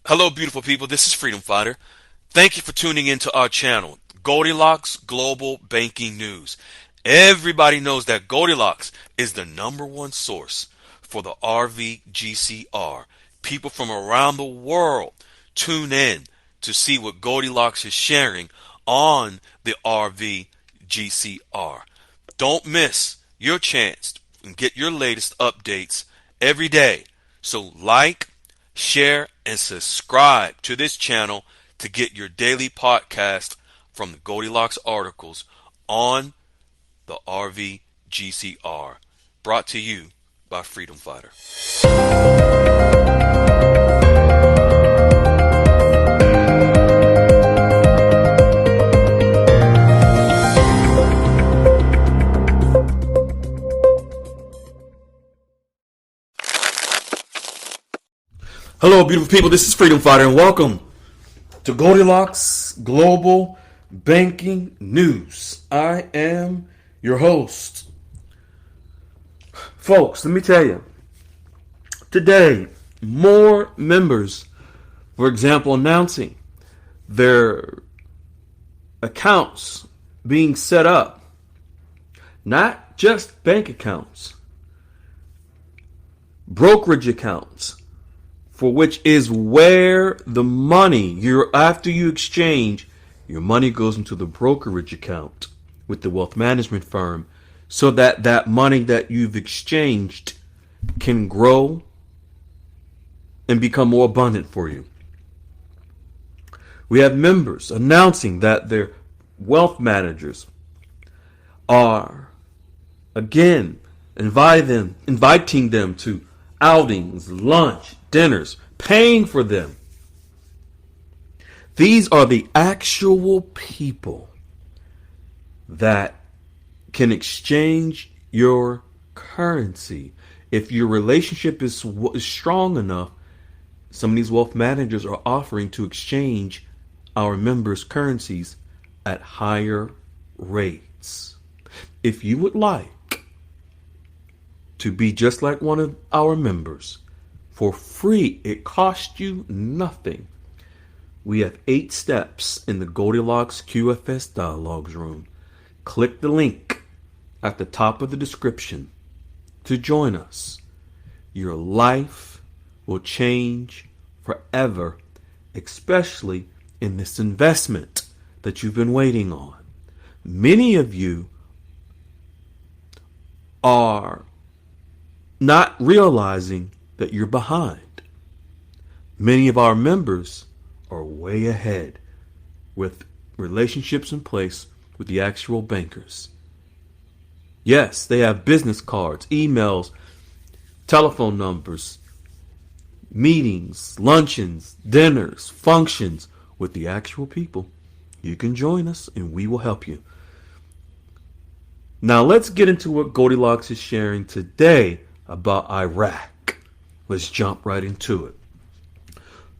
Hello, beautiful people. This is Freedom Fighter. Thank you for tuning into our channel, Goldilocks Global Banking News. Everybody knows that Goldilocks is the #1 source for the RVGCR. People from around the world tune in to see what Goldilocks is sharing on the RVGCR. Don't miss your chance and get your latest updates every day. So like, share, and subscribe to this channel to get your daily podcast from the Goldilocks articles on the RVGCR. Brought to you by Freedom Fighter. Hello, beautiful people. This is Freedom Fighter, and welcome to Goldilocks Global Banking News. I am your host. Folks, let me tell you, today, more members, for example, announcing their accounts being set up, not just bank accounts, brokerage accounts, for which is where the money, after you exchange, your money goes into the brokerage account with the wealth management firm, so that that money that you've exchanged can grow and become more abundant for you. We have members announcing that their wealth managers are, again, inviting them to outings, lunch, dinners, paying for them. These are the actual people that can exchange your currency. If your relationship is strong enough, some of these wealth managers are offering to exchange our members' currencies at higher rates. If you would like to be just like one of our members, for free, it costs you nothing. We have 8 steps in the Goldilocks QFS Dialogues room. Click the link at the top of the description to join us. Your life will change forever, especially in this investment that you've been waiting on. Many of you are not realizing that you're behind. Many of our members are way ahead with relationships in place with the actual bankers. Yes, they have business cards, emails, telephone numbers, meetings, luncheons, dinners, functions with the actual people. You can join us and we will help you. Now let's get into what Goldilocks is sharing today about Iraq. Let's jump right into it.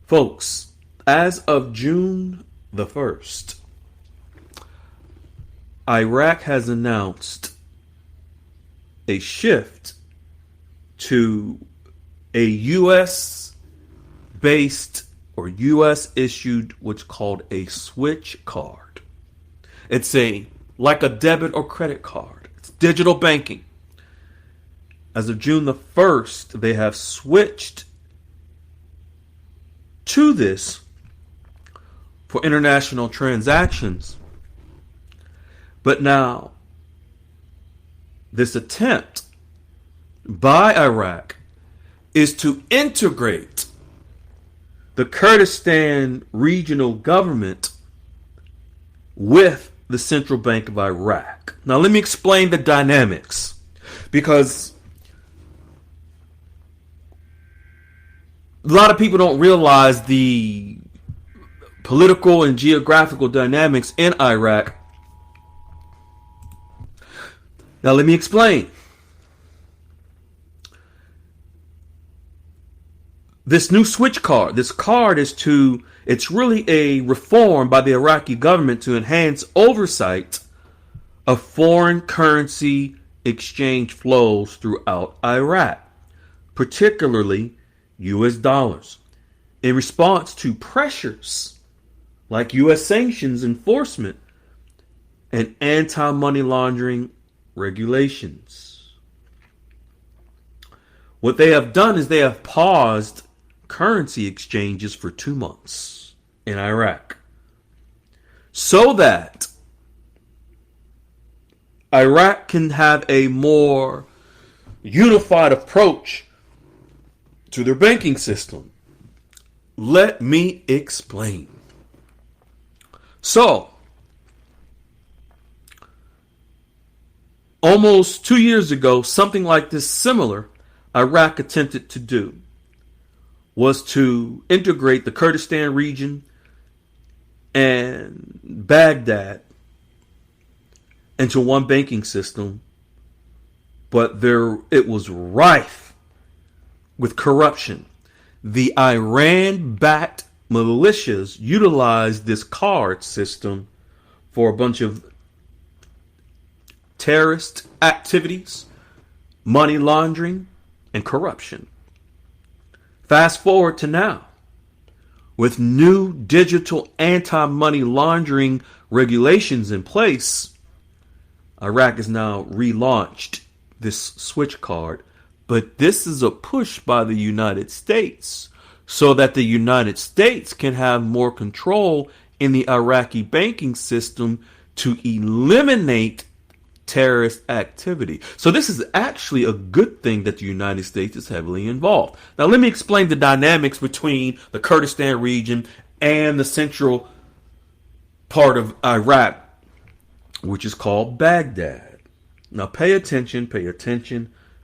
Folks, as of June the 1st, Iraq has announced a shift to a U.S.-based or U.S.-issued what's called a switch card. It's like a debit or credit card. It's digital banking. As of June the 1st, they have switched to this for international transactions. But now, this attempt by Iraq is to integrate the Kurdistan regional government with the Central Bank of Iraq. Now, let me explain the dynamics, because a lot of people don't realize the political and geographical dynamics in Iraq. Now, let me explain. This new switch card, it's really a reform by the Iraqi government to enhance oversight of foreign currency exchange flows throughout Iraq, particularly U.S. dollars. in response to pressures like U.S. sanctions enforcement and anti-money laundering regulations. What they have done is they have paused currency exchanges for 2 months in Iraq so that Iraq can have a more unified approach to their banking system. Let me explain. So, almost 2 years ago, something like this similar, Iraq attempted to do was to integrate the Kurdistan region and Baghdad into one banking system, but it was rife with corruption. The Iran-backed militias utilized this card system for a bunch of terrorist activities, money laundering, and corruption. Fast forward to now, with new digital anti-money laundering regulations in place, Iraq has now relaunched this switch card, but this is a push by the United States so that the United States can have more control in the Iraqi banking system to eliminate terrorist activity. So this is actually a good thing that the United States is heavily involved. Now let me explain the dynamics between the Kurdistan region and the central part of Iraq, which is called Baghdad. Now pay attention,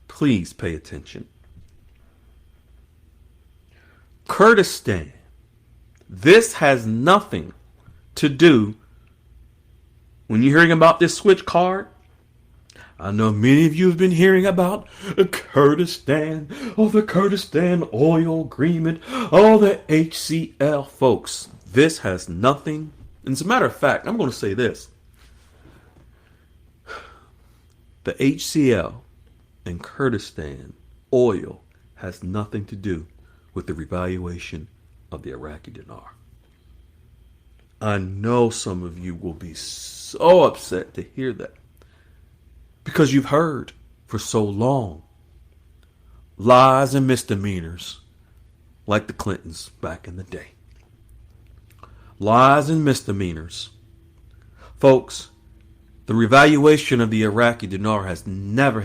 please pay attention. Kurdistan. This has nothing to do, when you're hearing about this switch card, I know many of you have been hearing about Kurdistan, the Kurdistan oil agreement, the HCL. Folks, this has nothing, and as a matter of fact, I'm going to say this. The HCL and Kurdistan oil has nothing to do with the revaluation of the Iraqi dinar. I know some of you will be so upset to hear that, because you've heard for so long lies and misdemeanors like the Clintons back in the day. Lies and misdemeanors. Folks, the revaluation of the Iraqi dinar has never,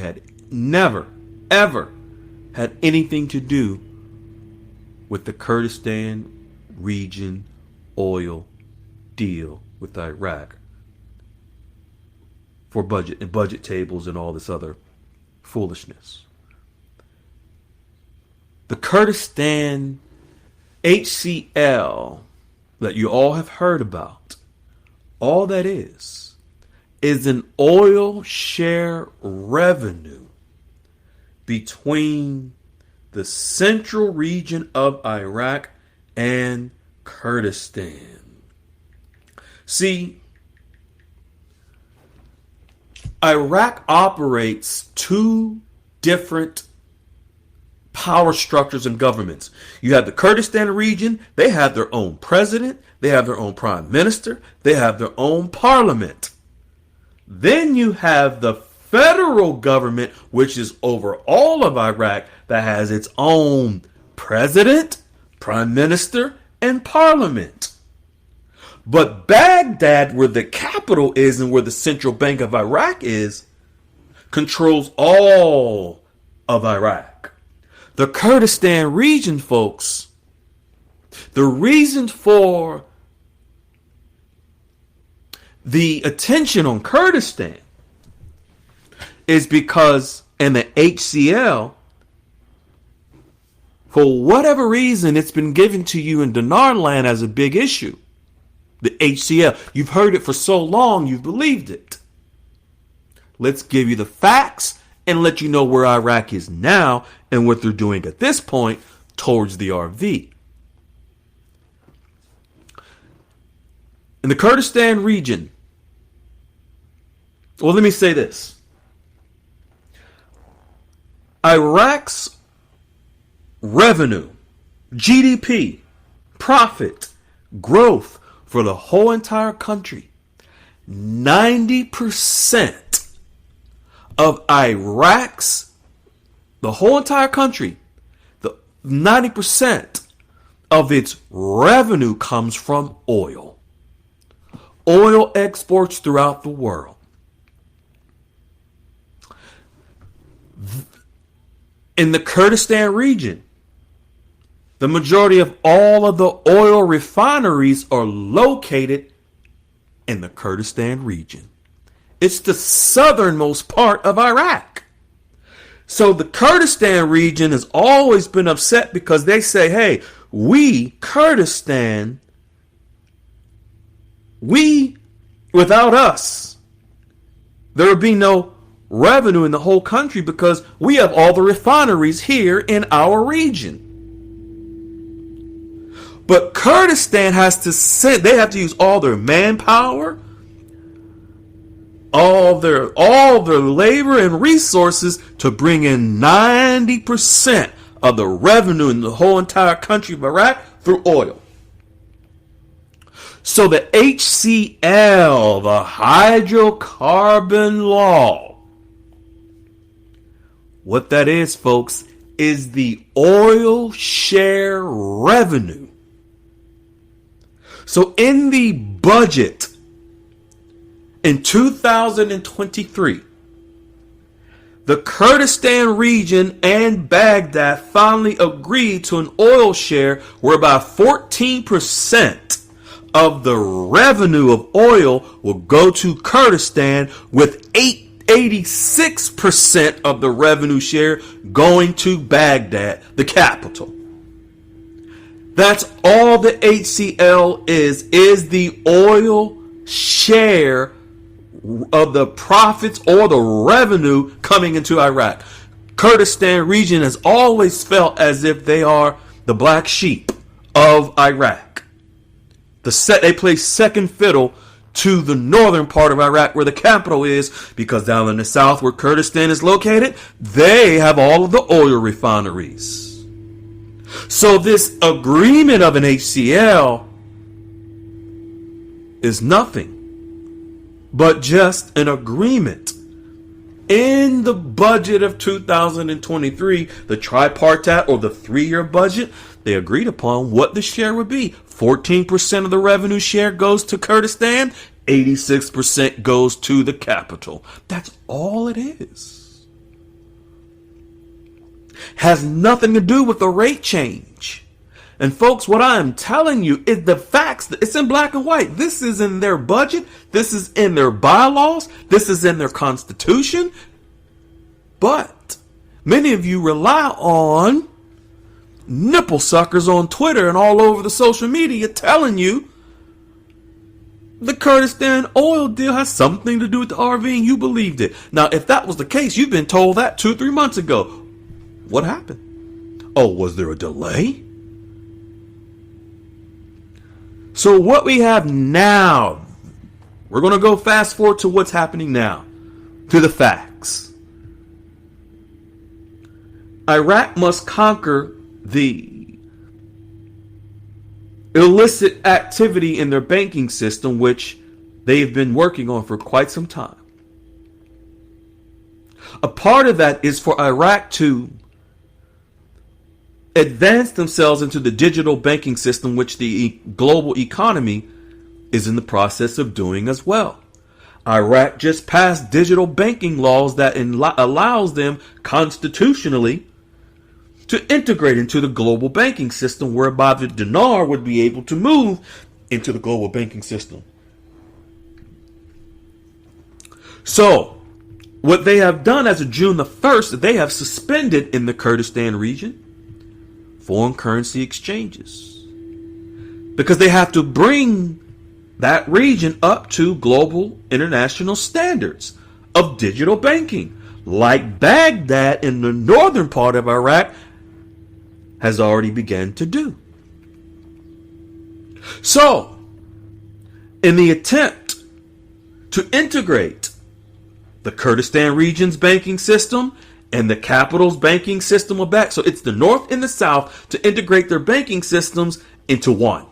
ever had anything to do with the Kurdistan region oil deal with Iraq for budget and budget tables and all this other foolishness. The Kurdistan HCL that you all have heard about, all that is an oil share revenue between the central region of Iraq and Kurdistan. See, Iraq operates two different power structures and governments. You have the Kurdistan region, they have their own president, they have their own prime minister, they have their own parliament. Then you have the federal government, which is over all of Iraq, that has its own president, prime minister, and parliament. But Baghdad, where the capital is and where the central bank of Iraq is, controls all of Iraq. The Kurdistan region, folks, the reason for the attention on Kurdistan is because, and the HCL, for whatever reason, it's been given to you in dinar land as a big issue. The HCL. You've heard it for so long, you've believed it. Let's give you the facts and let you know where Iraq is now and what they're doing at this point towards the RV. In the Kurdistan region, well, let me say this. Iraq's revenue, GDP, profit growth for the whole entire country. 90% of Iraq's, the whole entire country, the 90% of its revenue comes from oil. Oil exports throughout the world. In the Kurdistan region, the majority of all of the oil refineries are located in the Kurdistan region. It's the southernmost part of Iraq. So the Kurdistan region has always been upset because they say, hey, we, Kurdistan, without us, there would be no revenue in the whole country because we have all the refineries here in our region. But Kurdistan they have to use all their manpower, all their labor and resources to bring in 90% of the revenue in the whole entire country of Iraq through oil. So the HCL, the hydrocarbon law, what that is, folks, is the oil share revenue. So in the budget in 2023, the Kurdistan region and Baghdad finally agreed to an oil share whereby 14% of the revenue of oil will go to Kurdistan, with 86% of the revenue share going to Baghdad, the capital. That's all the HCL is the oil share of the profits or the revenue coming into Iraq. Kurdistan region has always felt as if they are the black sheep of Iraq. They play second fiddle to the northern part of Iraq where the capital is, because down in the south where Kurdistan is located, they have all of the oil refineries. So this agreement of an HCL is nothing but just an agreement. In the budget of 2023, the tripartite or the 3-year budget, they agreed upon what the share would be. 14% of the revenue share goes to Kurdistan, 86% goes to the capital. That's all it is. Has nothing to do with the rate change. And folks, what I am telling you is the facts. It's in black and white. This is in their budget. This is in their bylaws. This is in their constitution. But many of you rely on nipple suckers on Twitter and all over the social media telling you the Kurdistan oil deal has something to do with the RV, and you believed it. Now, if that was the case, you've been told that 2-3 months ago. What happened? Oh, was there a delay? So what we have now, we're going to go fast forward to what's happening now, to the facts. Iraq must conquer the illicit activity in their banking system, which they've been working on for quite some time. A part of that is for Iraq to advance themselves into the digital banking system, which the global economy is in the process of doing as well. Iraq just passed digital banking laws that allows them constitutionally to integrate into the global banking system, whereby the dinar would be able to move into the global banking system. So, what they have done as of June the 1st, they have suspended in the Kurdistan region foreign currency exchanges, because they have to bring that region up to global international standards of digital banking, like Baghdad in the northern part of Iraq has already begun to do. So, in the attempt to integrate the Kurdistan region's banking system and the capital's banking system are back. So it's the north and the south to integrate their banking systems into one.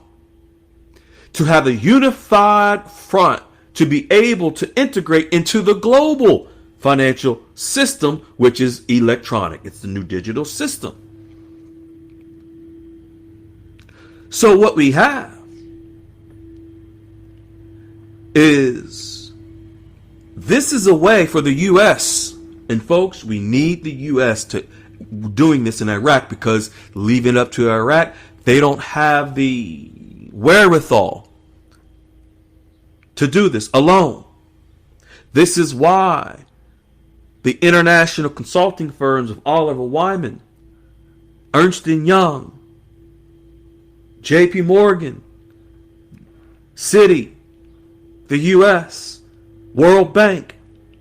To have a unified front to be able to integrate into the global financial system, which is electronic. It's the new digital system. So what we have is, this is a way for the U.S. And folks, we need the U.S. to doing this in Iraq, because leaving it up to Iraq, they don't have the wherewithal to do this alone. This is why the international consulting firms of Oliver Wyman, Ernst & Young, J.P. Morgan, Citi, the U.S., World Bank,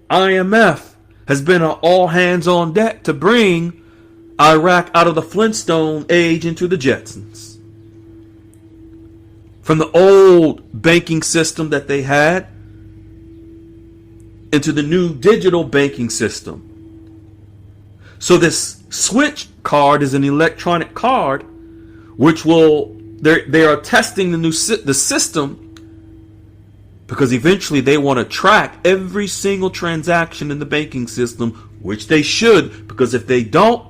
IMF, has been on all hands on deck to bring Iraq out of the Flintstone age into the Jetsons. From the old banking system that they had into the new digital banking system. So this switch card is an electronic card, which they are testing the system, because eventually they want to track every single transaction in the banking system, which they should, because if they don't,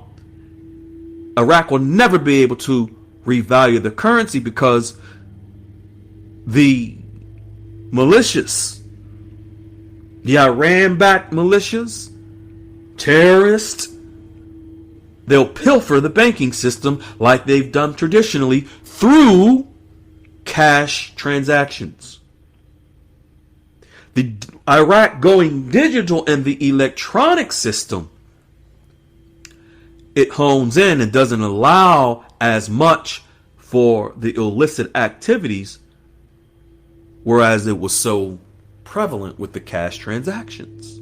Iraq will never be able to revalue the currency, because the militias, the Iran-backed militias, terrorists, they'll pilfer the banking system like they've done traditionally through cash transactions. The Iraq going digital and the electronic system, it hones in and doesn't allow as much for the illicit activities, whereas it was so prevalent with the cash transactions.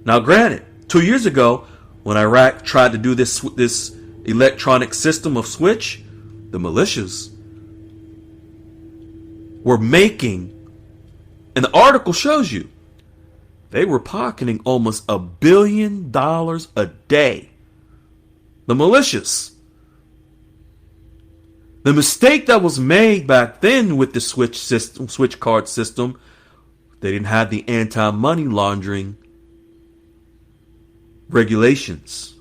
Now granted, 2 years ago, when Iraq tried to do this electronic system of switch, the militias were making, and the article shows you, they were pocketing almost $1 billion a day. The militias. The mistake that was made back then with the switch card system, they didn't have the anti-money laundering regulations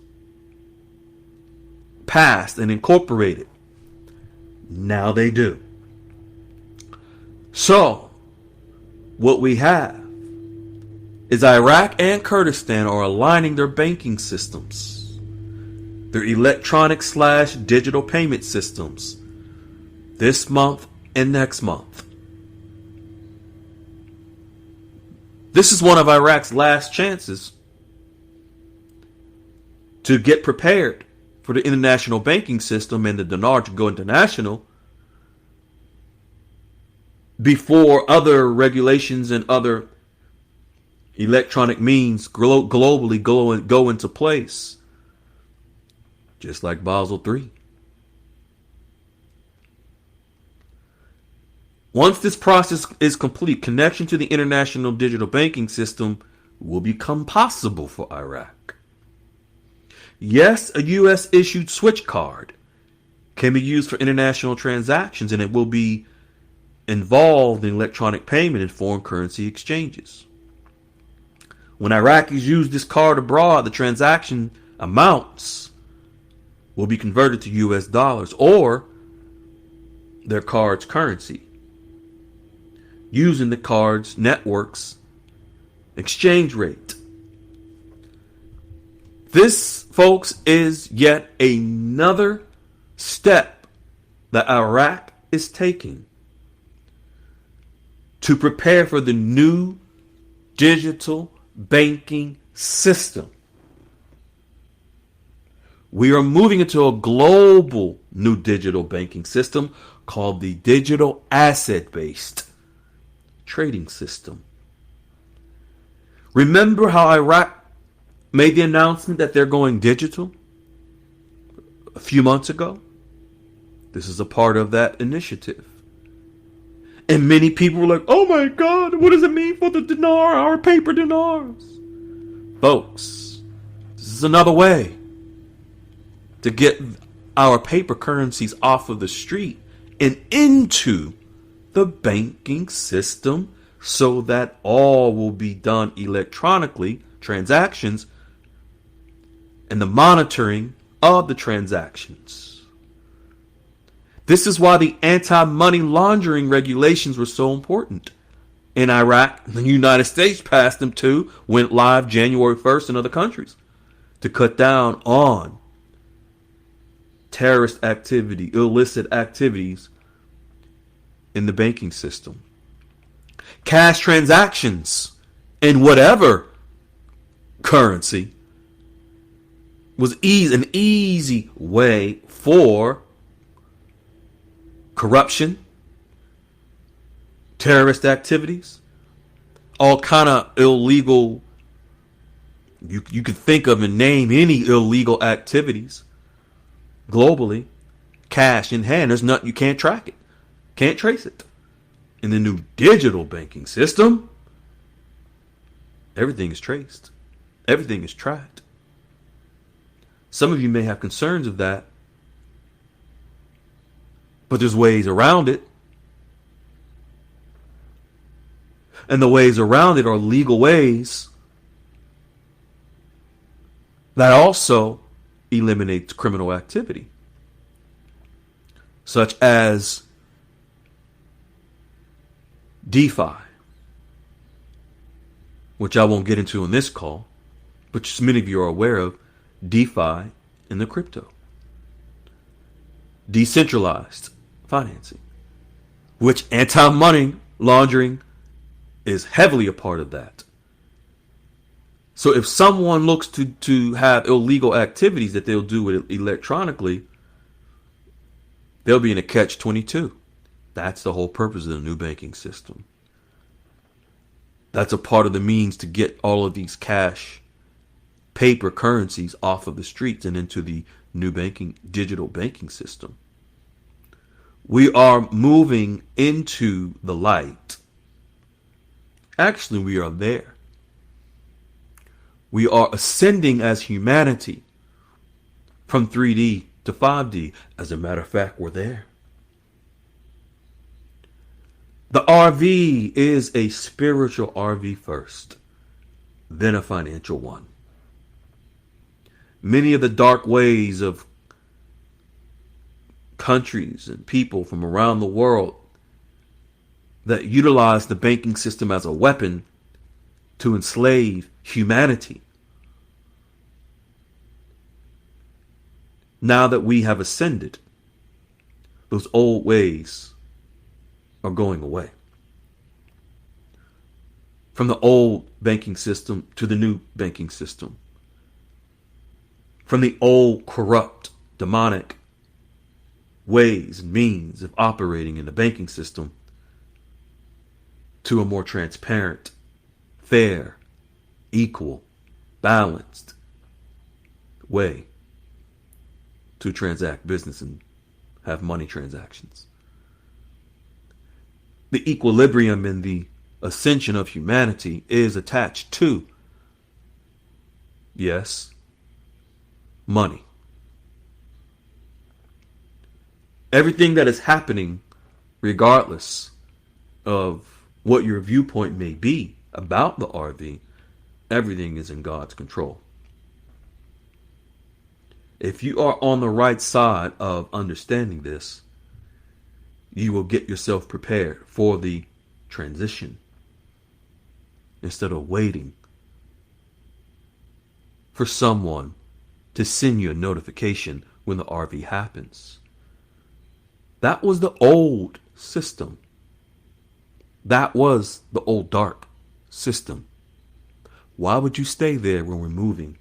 passed and incorporated. Now they do. So, what we have is Iraq and Kurdistan are aligning their banking systems, their electronic/digital payment systems, this month and next month. This is one of Iraq's last chances to get prepared for the international banking system and the dinar to go international before other regulations and other electronic means globally go into place. Just like Basel III. Once this process is complete, connection to the international digital banking system will become possible for Iraq. Yes, a U.S. issued switch card can be used for international transactions, and it will be involved in electronic payment and foreign currency exchanges. When Iraqis use this card abroad, the transaction amounts will be converted to U.S. dollars or their card's currency, using the card's network's exchange rate. This, folks, is yet another step that Iraq is taking to prepare for the new digital banking system. We are moving into a global new digital banking system called the digital asset-based trading system. Remember how Iraq made the announcement that they're going digital a few months ago? This is a part of that initiative. And many people were like, oh my God, what does it mean for the dinar, our paper dinars? Folks, this is another way to get our paper currencies off of the street and into the banking system so that all will be done electronically, transactions, and the monitoring of the transactions. This is why the anti-money laundering regulations were so important. In Iraq, the United States passed them too, went live January 1st in other countries to cut down on terrorist activity, illicit activities in the banking system. Cash transactions in whatever currency was an easy way for corruption, terrorist activities, all kind of illegal. You could think of and name any illegal activities globally, cash in hand. There's nothing, you can't track it, can't trace it. In the new digital banking system, everything is traced, everything is tracked. Some of you may have concerns of that, but there's ways around it. And the ways around it are legal ways that also eliminates criminal activity, such as DeFi, which I won't get into on this call, but many of you are aware of DeFi in the crypto. Decentralized financing, which anti-money laundering is heavily a part of that. So if someone looks to have illegal activities that they'll do it electronically, they'll be in a catch-22. That's the whole purpose of the new banking system. That's a part of the means to get all of these cash, paper currencies off of the streets and into the new digital banking system. We are moving into the light. Actually, we are there. We are ascending as humanity from 3D to 5D. As a matter of fact, we're there. The RV is a spiritual RV first, then a financial one. Many of the dark ways of countries and people from around the world that utilize the banking system as a weapon to enslave humanity. Now that we have ascended, those old ways are going away. From the old banking system to the new banking system. From the old corrupt, demonic ways and means of operating in the banking system to a more transparent, fair, equal, balanced way to transact business and have money transactions. The equilibrium in the ascension of humanity is attached to, yes, money. Everything that is happening, regardless of what your viewpoint may be about the RV, everything is in God's control. If you are on the right side of understanding this, you will get yourself prepared for the transition instead of waiting for someone to send you a notification when the RV happens. That was the old system. That was the old dark system. Why would you stay there when we're moving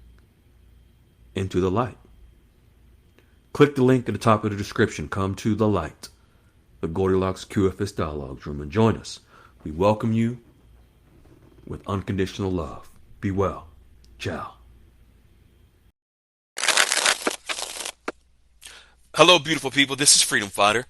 into the light? Click the link at the top of the description. Come to the light, the Goldilocks QFS Dialogues Room, and join us. We welcome you with unconditional love. Be well. Ciao. Hello, beautiful people. This is Freedom Fighter.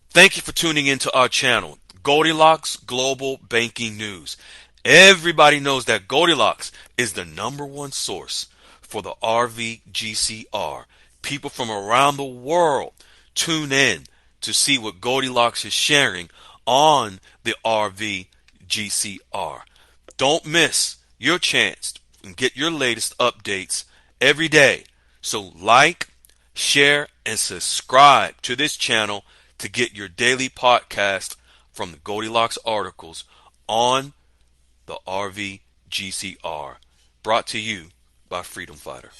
Thank you for tuning into our channel, Goldilocks Global Banking News. Everybody knows that Goldilocks is the #1 source for the RVGCR. People from around the world tune in to see what Goldilocks is sharing on the RV GCR. Don't miss your chance and get your latest updates every day. So like, share, and subscribe to this channel to get your daily podcast from the Goldilocks articles on the RV GCR. Brought to you by Freedom Fighter.